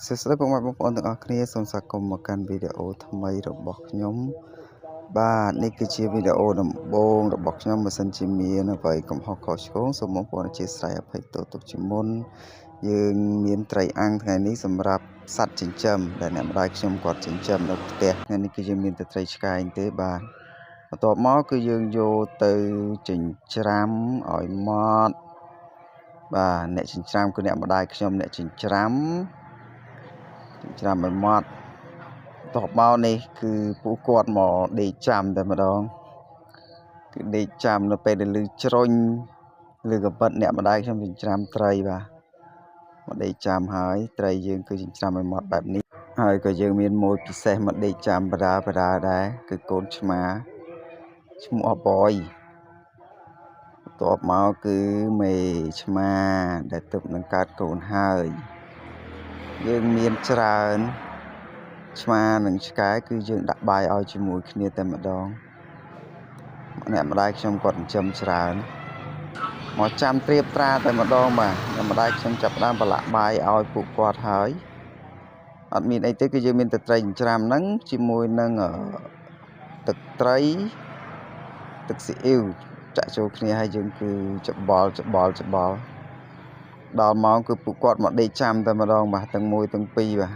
សួស្តីបងប្អូនទាំងអស់គ្នាសូមស្វាគមន៍មកកាន់វីដេអូថ្មីរបស់ខ្ញុំបាទនេះគឺជាវីដេអូដំបូងរបស់ខ្ញុំបើសិនជាមានអ្វីកំហុសខុសឆ្គងសូមបងប្អូនអធិស្ឋានអភ័យទោសទុកជាមុនយើងមានត្រីអាំងថ្ងៃនេះសម្រាប់សត្វចិញ្ចឹមដែលអ្នកម្ដាយខ្ញុំគាត់ចិញ្ចឹមនៅផ្ទះថ្ងៃនេះគឺយើងមានតែត្រីឆ្កែងទេបាទបន្ទាប់មកគឺយើងយកទៅចិញ្ច្រាំឲ្យម៉ត់បាទអ្នកចិញ្ច្រាំគឺអ្នកម្ដាយខ្ញុំអ្នកចិញ្ច្រាំឲ្យម៉ត់តបមកនេះគឺពួកគាត់មកដេកចាំតែម្ដងគឺដេកចាំនៅពេលដែលលឺជ្រុញឬក៏បិទអ្នកម្ដាយខ្ញុំចិញ្ច្រាំត្រីបាទមកដេកចាំហើយត្រីយើងគឺចិញ្ច្រាំឲ្យម៉ត់បែបនេះហើយក៏យើងមានមួយពិសេសមកដេកចាំបដាដែរគឺកូនឆ្មាឈ្មោះអបយបន្ទាប់មកគឺមេឆ្មាដែលទើបនឹងកើតកូនហើយយើងមានច្រើនឆ្មានិងឆ្កែគឺយើងដាក់បាយឲ្យជាមួយគ្នាតែម្ដងអ្នកម្ដាយខ្ញុំគាត់ចិញ្ចឹមច្រើនមកចាំត្រៀបត្រាតែម្ដងបាទអ្នកម្ដាយខ្ញុំចាប់ផ្ដើមប្រឡាក់បាយឲ្យពួកគាត់ហើយអត់មានអីទេគឺយើងមានតែត្រីចិញ្ច្រាំហ្នឹងជាមួយនឹងទឹកត្រីទឹកស៊ីអ៊ីវចាក់ចូលគ្នាហើយយើងគឺច្បល់ដល់ម៉ោងគឺពួកគាត់មកដេកចាំតែម្ដងបាទទាំង1ទាំង2បាទ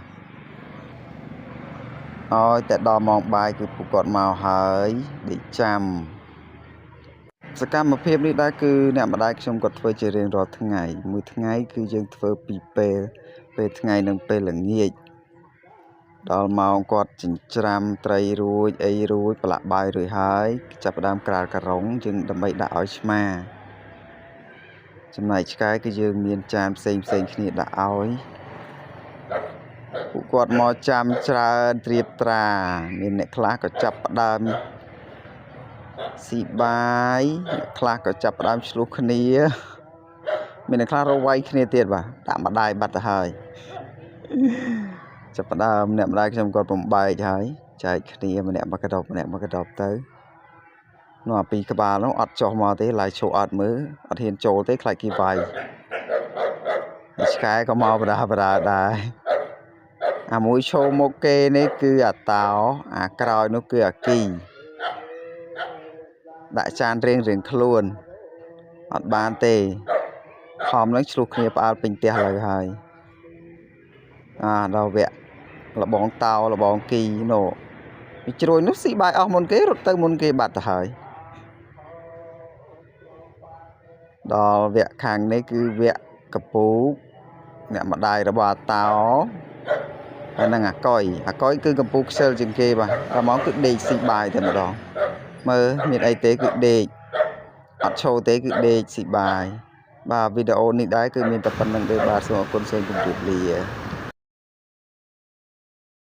ឲ្យតែដល់ម៉ោងបាយគឺពួកគាត់មកហើយដេកចាំសកម្មភាពនេះដែរគឺអ្នកម្ដាយខ្ញុំគាត់ធ្វើជារៀងរាល់ថ្ងៃមួយថ្ងៃគឺយើងធ្វើ2ពេលថ្ងៃនិងពេលល្ងាចដល់ម៉ោងគាត់ចិញ្ច្រាំត្រីរួចអីរួចប្រឡាក់បាយរួចហើយចាប់ផ្ដើមក្រាលការុងយើងដើម្បីដាក់ឲ្យឆ្មាចំណែកឆ្កែគឺយើងមានចានផ្សេងគ្នាដាក់ឲ្យពួកគាត់មកចាំច្រើនត្រៀបត្រាមានអ្នកខ្លះក៏ចាប់ផ្ដើមស៊ីបាយអ្នកខ្លះក៏ចាប់ផ្ដើមឆ្លោះគ្នាមានអ្នកខ្លះរវៃគ្នាទៀតបាទដាក់ម្ដាយបាត់ទៅហើយចាប់ផ្ដើមអ្នកម្ដាយខ្ញុំគាត់បំបែកហើយចែកគ្នាម្នាក់មកកដប់ទៅនោះអាពីរក្បាលនោះអត់ចុះមកទេឡាយឈោអត់មើលអត់ហ៊ានចូលទេខ្លាចគេវាយឆ្កែក៏មកបដាដែរអាមួយឈោមកគេនេះគឺអាតោអាក្រោយនោះគឺអាគីដាក់ចានរៀងខ្លួនអត់បានទេខំនឹងឆ្លោះគ្នាផ្អើលពេញផ្ទះលើហើយដល់វគ្គលបងតោលបងគីនោះវាជ្រួយនោះស៊ីបាយអស់មុនគេរត់ទៅមុនគេបាត់ទៅហើយដល់វគ្គខាងនេះគឺវគ្គកពូកអ្នកម្ដាយរបស់អាតោហើយនឹងអាកុយគឺកំពូលខ្ជិលជាងគេបាទដល់មកគឺដេកស៊ីបាយតែម្ដងមើលមានអីទេគឺដេកអត់ឈោទេគឺដេកស៊ីបាយបាទវីដេអូនេះដែរគឺមានតែប៉ុណ្្នឹងទេបាទសូមអរគុណសូមជម្រាបលា